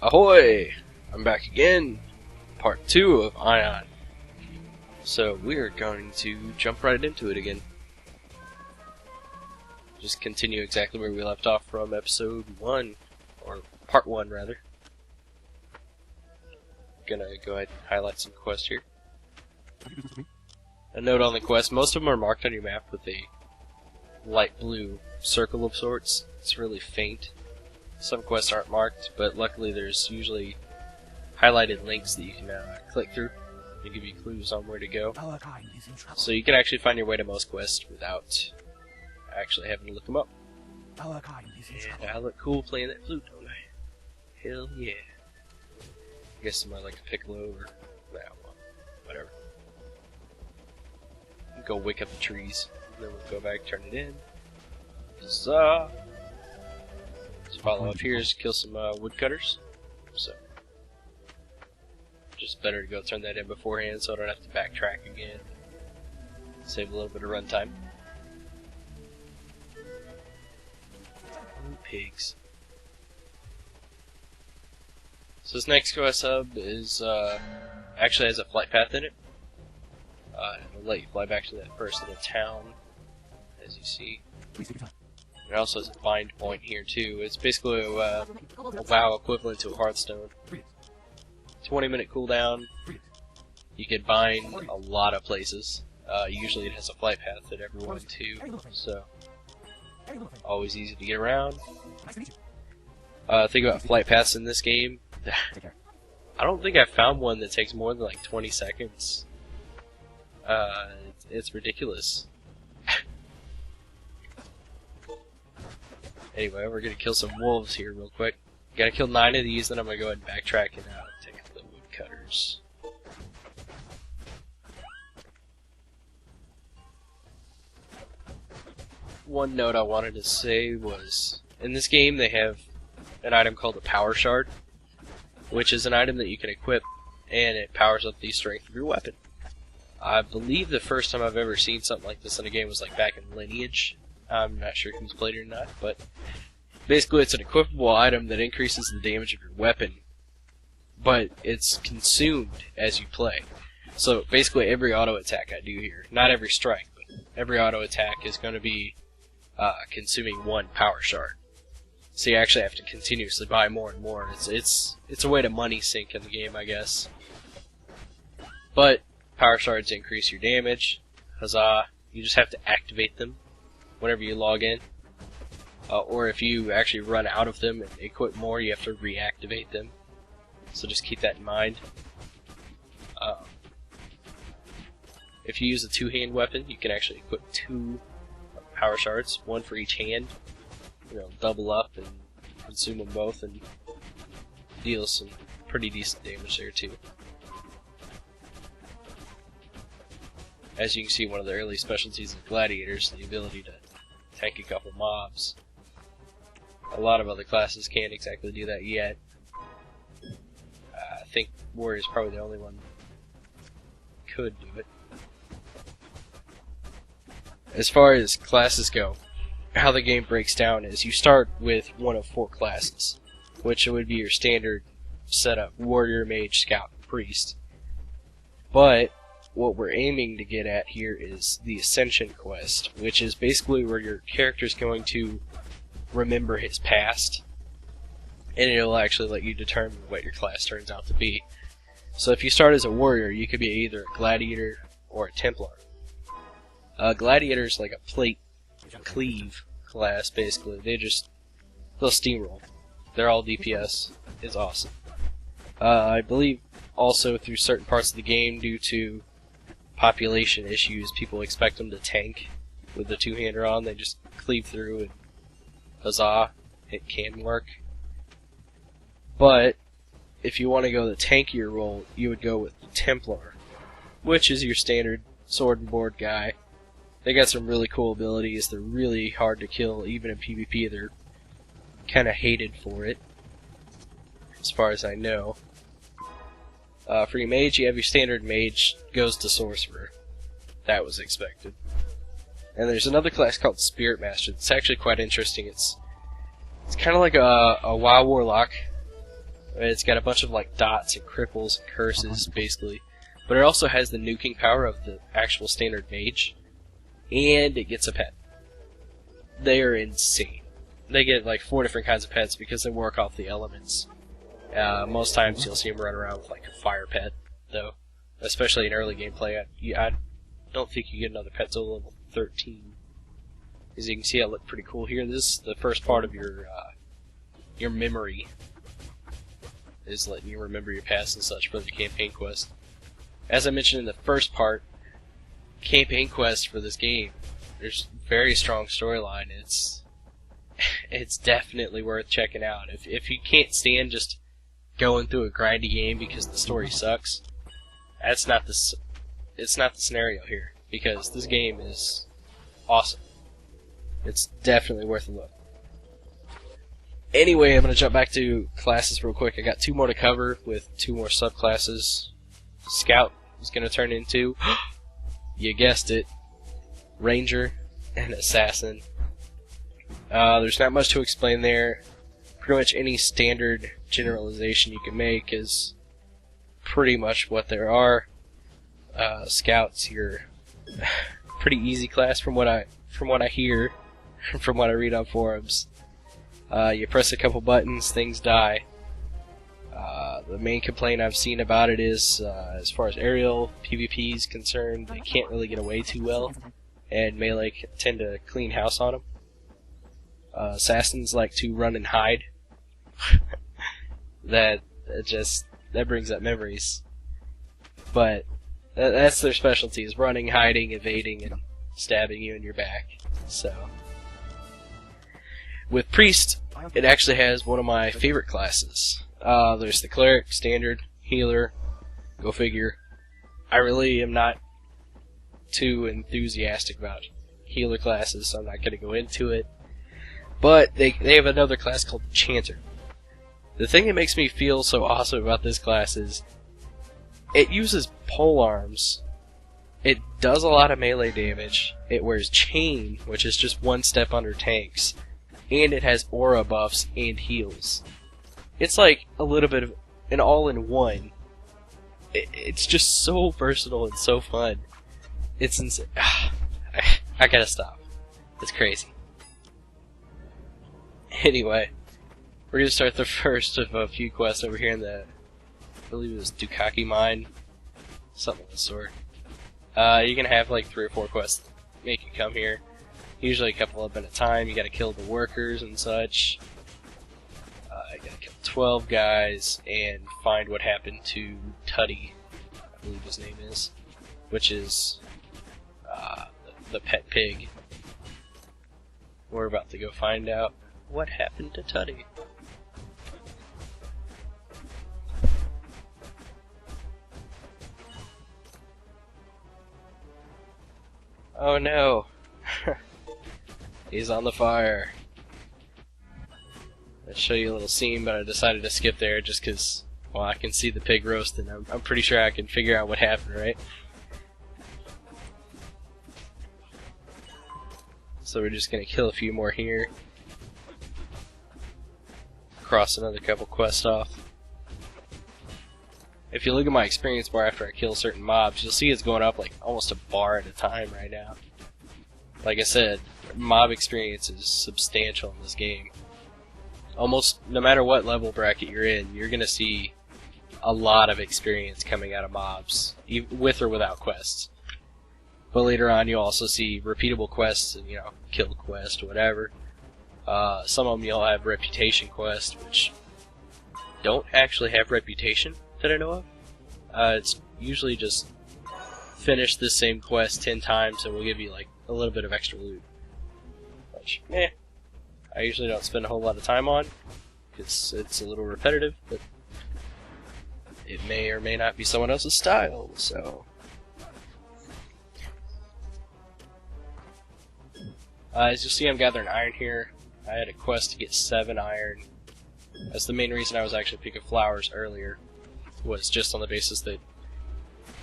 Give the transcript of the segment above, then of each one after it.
Ahoy! I'm back again, part 2 of Aion. So we're going to jump right into it again. Just continue exactly where we left off from episode 1, or part 1 rather. Gonna go ahead and highlight some quests here. A note on the quest, most of them are marked on your map with a light blue circle of sorts. It's really faint. Some quests aren't marked, but luckily there's usually highlighted links that you can click through to give you clues on where to go. So you can actually find your way to most quests without actually having to look them up. And I look cool playing that flute, don't I? Hell yeah. I guess I'm more like a piccolo or whatever. Go wake up the trees, and then we'll go back, turn it in. Huzzah! Let's follow up here is kill some woodcutters. So, just better to go turn that in beforehand so I don't have to backtrack again. Save a little bit of runtime. Ooh, pigs. So this next quest hub is actually has a flight path in it. It'll let you fly back to that first little town, as you see. It also has a bind point here too. It's basically a WoW equivalent to a Hearthstone. 20-minute cooldown. You can bind a lot of places. Usually it has a flight path at everyone too, so always easy to get around. Think about flight paths in this game. I don't think I've found one that takes more than like 20 seconds. It's ridiculous. Anyway, we're gonna kill some wolves here real quick. Gotta kill 9 of these, then I'm gonna go ahead and backtrack and take out the woodcutters. One note I wanted to say was, in this game they have an item called a power shard, which is an item that you can equip, and it powers up the strength of your weapon. I believe the first time I've ever seen something like this in a game was like back in Lineage. I'm not sure who's played it or not, but basically it's an equipable item that increases the damage of your weapon, but it's consumed as you play. So basically every auto attack I do here, not every strike, but every auto attack is going to be consuming 1 power shard. So you actually have to continuously buy more and more. It's a way to money sink in the game, I guess. But power shards increase your damage. Huzzah! You just have to activate them whenever you log in, or if you actually run out of them and equip more, you have to reactivate them. So just keep that in mind. If you use a 2-hand weapon, you can actually equip 2 power shards, 1 for each hand. Double up and consume them both, and deal some pretty decent damage there too. As you can see, one of the early specialties of gladiators, the ability to tank a couple mobs. A lot of other classes can't exactly do that yet. I think warrior's probably the only one that could do it. As far as classes go, how the game breaks down is you start with one of 4 classes, which would be your standard setup: warrior, mage, scout, and priest. But what we're aiming to get at here is the Ascension quest, which is basically where your character's going to remember his past, and it'll actually let you determine what your class turns out to be. So if you start as a warrior, you could be either a gladiator or a Templar. Gladiator's like a plate cleave class, basically. They'll steamroll. They're all DPS. It's awesome. I believe also through certain parts of the game, due to population issues, people expect them to tank with the 2-hander on. They just cleave through, and huzzah, it can work. But if you want to go the tankier role, you would go with the Templar, which is your standard sword and board guy. They got some really cool abilities. They're really hard to kill, even in PvP. They're kind of hated for it, as far as I know. For your mage, you have your standard mage goes to sorcerer. That was expected. And there's another class called Spirit Master. It's actually quite interesting. It's kind of like a WoW Warlock, It's got a bunch of like dots and cripples and curses, basically. But it also has the nuking power of the actual standard mage. And it gets a pet. They are insane. They get like 4 different kinds of pets because they work off the elements. Most times you'll see them run around with like a fire pet, though. Especially in early gameplay. I don't think you get another pet till level 13. As you can see, I look pretty cool here. This is the first part of your memory. Is letting you remember your past and such for the campaign quest. As I mentioned in the first part, campaign quest for this game, there's very strong storyline. It's definitely worth checking out. If you can't stand just going through a grindy game because the story sucks, it's not the scenario here, because this game is awesome. It's definitely worth a look. Anyway, I'm going to jump back to classes real quick. I got 2 more to cover with 2 more subclasses. Scout is going to turn into, you guessed it, Ranger and Assassin. There's not much to explain there. Pretty much any standard generalization you can make is pretty much what there are. Scouts, you're pretty easy class from what I hear, from what I read on forums. You press a couple buttons, things die. The main complaint I've seen about it is, as far as aerial PvP is concerned, they can't really get away too well, and melee can tend to clean house on them. Assassins like to run and hide. that brings up memories. But that's their specialty, is running, hiding, evading, and stabbing you in your back. So, with Priest, it actually has one of my favorite classes. There's the Cleric, Standard, Healer, go figure. I really am not too enthusiastic about healer classes, so I'm not going to go into it. But they have another class called Chanter. The thing that makes me feel so awesome about this class is it uses polearms, it does a lot of melee damage, it wears Chain, which is just 1 step under tanks, and it has aura buffs and heals. It's like a little bit of an all-in-one. It's just so versatile and so fun. It's insane. I gotta stop. It's crazy. Anyway, we're gonna start the first of a few quests over here in the, I believe it was Dukaki Mine, something of the sort. You're gonna have like 3 or 4 quests that make you come here. Usually a couple up at a time. You gotta kill the workers and such. You gotta kill 12 guys and find what happened to Tuddy, I believe his name is, which is the pet pig. We're about to go find out what happened to Tuddy. Oh no! He's on the fire. I'll show you a little scene, but I decided to skip there just because, well, I can see the pig roasting. I'm pretty sure I can figure out what happened, right? So we're just gonna kill a few more here. Cross another couple quests off. If you look at my experience bar after I kill certain mobs, you'll see it's going up like almost a bar at a time right now. Like I said, mob experience is substantial in this game. Almost no matter what level bracket you're in, you're gonna see a lot of experience coming out of mobs, with or without quests. But later on, you'll also see repeatable quests and, kill quest, whatever. Some of them you'll have reputation quests, which don't actually have reputation that I know of. It's usually just finish this same quest 10 times and we'll give you like a little bit of extra loot. Which, I usually don't spend a whole lot of time on, because it's a little repetitive, but it may or may not be someone else's style, so... as you'll see, I'm gathering iron here. I had a quest to get 7 iron. That's the main reason I was actually picking flowers earlier, was just on the basis that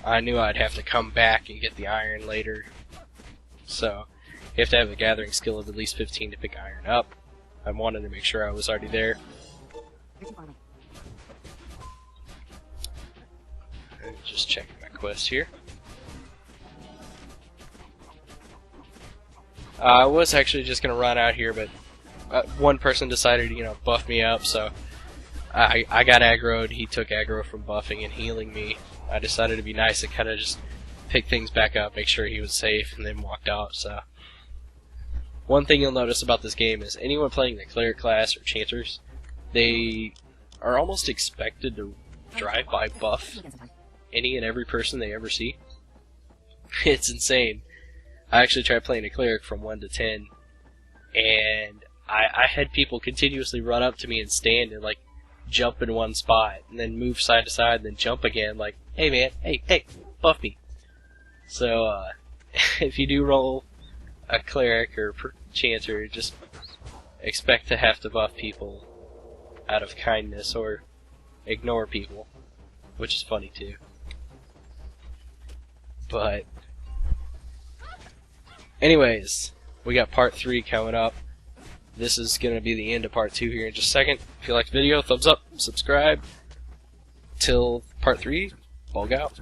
I knew I'd have to come back and get the iron later. So, you have to have a gathering skill of at least 15 to pick iron up. I wanted to make sure I was already there. Just checking my quest here. I was actually just gonna run out here, but one person decided to, buff me up, so I got aggroed. He took aggro from buffing and healing me. I decided to be nice and kind of just pick things back up, make sure he was safe, and then walked out. So one thing you'll notice about this game is anyone playing the cleric class or chanters, they are almost expected to drive-by buff any and every person they ever see. It's insane. I actually tried playing a cleric from 1 to 10, and I had people continuously run up to me and stand and like jump in one spot, and then move side to side, and then jump again, like, hey man, hey, buff me. So, if you do roll a cleric or chanter, just expect to have to buff people out of kindness, or ignore people, which is funny too. But anyways, we got part 3 coming up. This is going to be the end of part 2 here in just a second. If you liked the video, thumbs up, subscribe. Till part 3, bug out.